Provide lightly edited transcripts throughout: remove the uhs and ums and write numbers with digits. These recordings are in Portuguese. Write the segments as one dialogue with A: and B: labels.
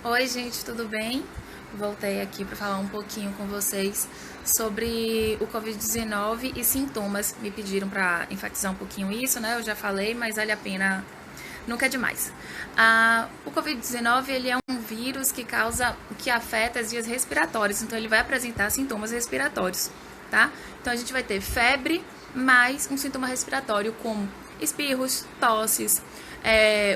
A: Oi, gente, tudo bem? Voltei aqui para falar um pouquinho com vocês sobre o Covid-19 e sintomas. Me pediram para enfatizar um pouquinho isso, né? Eu já falei, mas vale a pena, nunca é demais. O Covid-19 ele é um vírus que afeta as vias respiratórias, então ele vai apresentar sintomas respiratórios, tá? Então a gente vai ter febre mais um sintoma respiratório como espirros, tosses,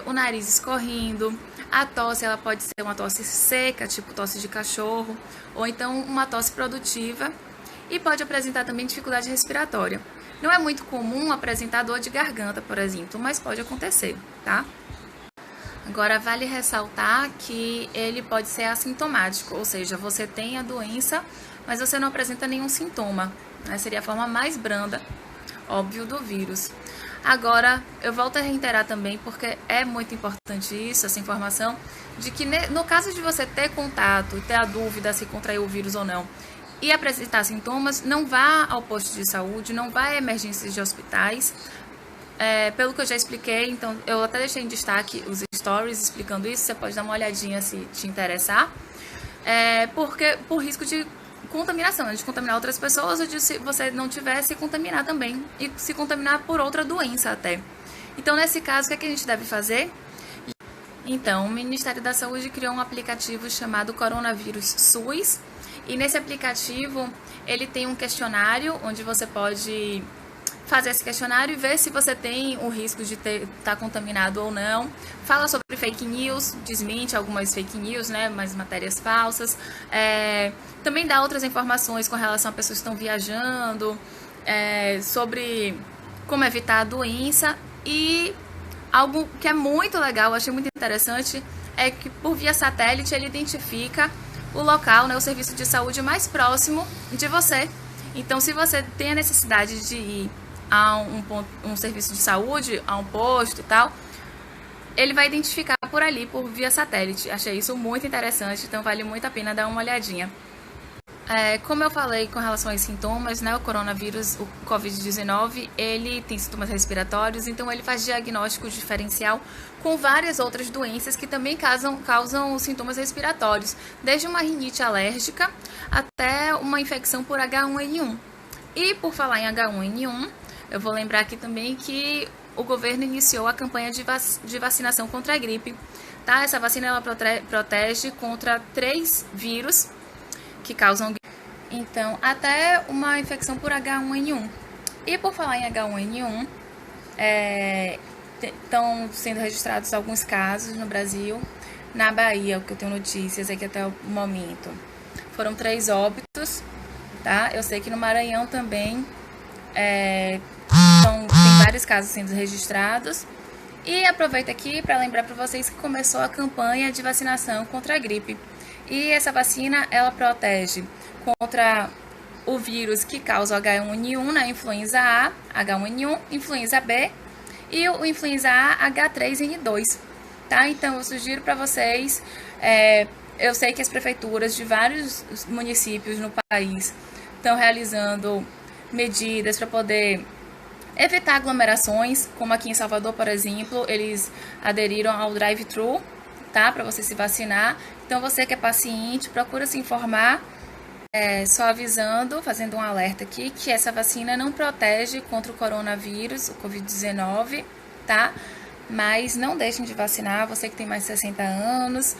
A: o nariz escorrendo. A tosse ela pode ser uma tosse seca, tipo tosse de cachorro, ou então uma tosse produtiva, e pode apresentar também dificuldade respiratória. Não é muito comum apresentar dor de garganta, por exemplo, mas pode acontecer, tá? Agora, vale ressaltar que ele pode ser assintomático, ou seja, você tem a doença, mas você não apresenta nenhum sintoma, né? Seria a forma mais branda, óbvio, do vírus. Agora, eu volto a reiterar também, porque é muito importante isso, essa informação, de que no caso de você ter contato, ter a dúvida se contraiu o vírus ou não, e apresentar sintomas, não vá ao posto de saúde, não vá a emergências de hospitais. Pelo que eu já expliquei, então eu até deixei em destaque os stories explicando isso, você pode dar uma olhadinha se te interessar, porque por risco de contaminação, de contaminar outras pessoas, ou de se você não tiver, se contaminar também, e se contaminar por outra doença até. Então, nesse caso, o que a gente deve fazer? Então, o Ministério da Saúde criou um aplicativo chamado Coronavírus SUS, e nesse aplicativo, ele tem um questionário, onde você pode fazer esse questionário e ver se você tem o risco de estar contaminado ou não. Fala sobre fake news, desmente algumas fake news, né, mais matérias falsas. Também dá outras informações com relação a pessoas que estão viajando, sobre como evitar a doença. E algo que é muito legal, eu achei muito interessante, é que por via satélite ele identifica o local, né, o serviço de saúde mais próximo de você. Então, se você tem a necessidade de ir a um serviço de saúde, a um posto e tal, ele vai identificar por ali, por via satélite. Achei isso muito interessante, então vale muito a pena dar uma olhadinha. Como eu falei com relação aos sintomas, né, o coronavírus, o Covid-19, ele tem sintomas respiratórios, então ele faz diagnóstico diferencial com várias outras doenças que também causam sintomas respiratórios, desde uma rinite alérgica até uma infecção por H1N1. E por falar em H1N1, eu vou lembrar aqui também que o governo iniciou a campanha de vacinação contra a gripe. Tá? Essa vacina ela protege contra 3 vírus que causam gripe. Então, até uma infecção por H1N1. E por falar em H1N1, estão sendo registrados alguns casos no Brasil. Na Bahia, o que eu tenho notícias é que até o momento foram 3 óbitos. Tá? Eu sei que no Maranhão também tem vários casos sendo registrados. E aproveito aqui para lembrar para vocês que começou a campanha de vacinação contra a gripe. E essa vacina, ela protege contra o vírus que causa o H1N1, né? Influenza A, H1N1, influenza B e o influenza A, H3N2. Tá? Então, eu sugiro para vocês, eu sei que as prefeituras de vários municípios no país estão realizando medidas para poder evitar aglomerações, como aqui em Salvador, por exemplo, eles aderiram ao drive-thru, tá? Para você se vacinar. Então, você que é paciente, procura se informar, só avisando, fazendo um alerta aqui, que essa vacina não protege contra o coronavírus, o Covid-19, tá? Mas não deixem de vacinar, você que tem mais de 60 anos,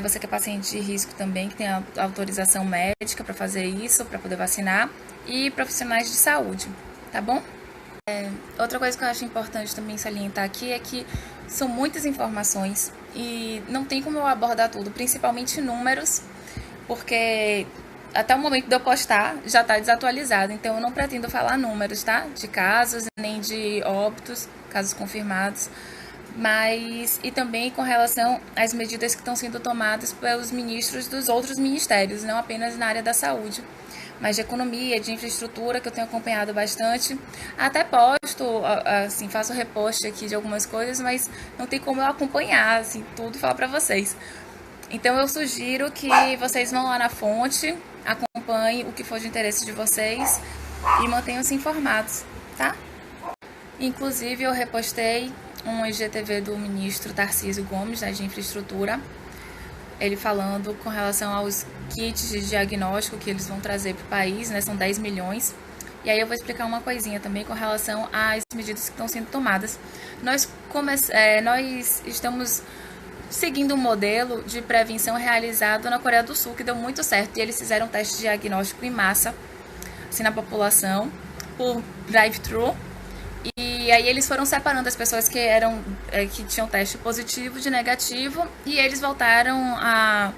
A: você que é paciente de risco também, que tem autorização médica para fazer isso, para poder vacinar, e profissionais de saúde, tá bom? Outra coisa que eu acho importante também salientar aqui é que são muitas informações e não tem como eu abordar tudo, principalmente números, porque até o momento de eu postar já está desatualizado, então eu não pretendo falar números, tá? De casos, nem de óbitos, casos confirmados, e também com relação às medidas que estão sendo tomadas pelos ministros dos outros ministérios, não apenas na área da saúde, mas de economia, de infraestrutura, que eu tenho acompanhado bastante. Até posto, assim, faço repost aqui de algumas coisas, mas não tem como eu acompanhar, assim, tudo e falar para vocês. Então, eu sugiro que vocês vão lá na fonte, acompanhem o que for de interesse de vocês e mantenham-se informados, tá? Inclusive, eu repostei um IGTV do ministro Tarcísio Gomes, né, de infraestrutura. ele falando com relação aos kits de diagnóstico que eles vão trazer para o país, né? São 10 milhões. E aí eu vou explicar uma coisinha também com relação às medidas que estão sendo tomadas. Nós estamos seguindo um modelo de prevenção realizado na Coreia do Sul, que deu muito certo. E eles fizeram teste de diagnóstico em massa, assim, na população, por drive-thru. E aí eles foram separando as pessoas que tinham teste positivo de negativo, e eles voltaram a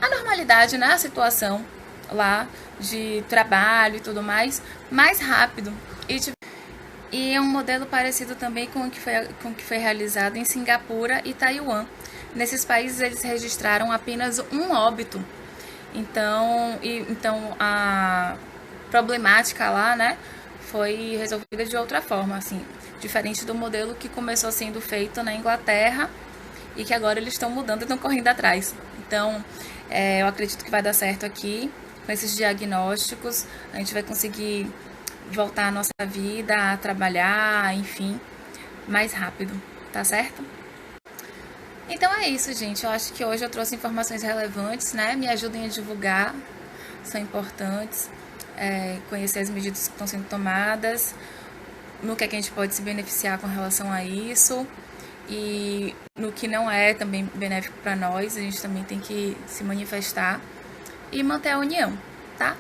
A: normalidade, né? A situação lá de trabalho e tudo mais rápido. E é um modelo parecido também com o que foi realizado em Singapura e Taiwan. Nesses países eles registraram apenas um óbito. Então a problemática lá, né, foi resolvida de outra forma, assim, diferente do modelo que começou sendo feito na Inglaterra e que agora eles estão mudando e estão correndo atrás. Então, eu acredito que vai dar certo aqui com esses diagnósticos. A gente vai conseguir voltar à nossa vida, a trabalhar, enfim, mais rápido, tá certo? Então é isso, gente. Eu acho que hoje eu trouxe informações relevantes, né? Me ajudem a divulgar, são importantes. Conhecer as medidas que estão sendo tomadas, no que a gente pode se beneficiar com relação a isso, e no que não é também benéfico para nós, a gente também tem que se manifestar e manter a união, tá?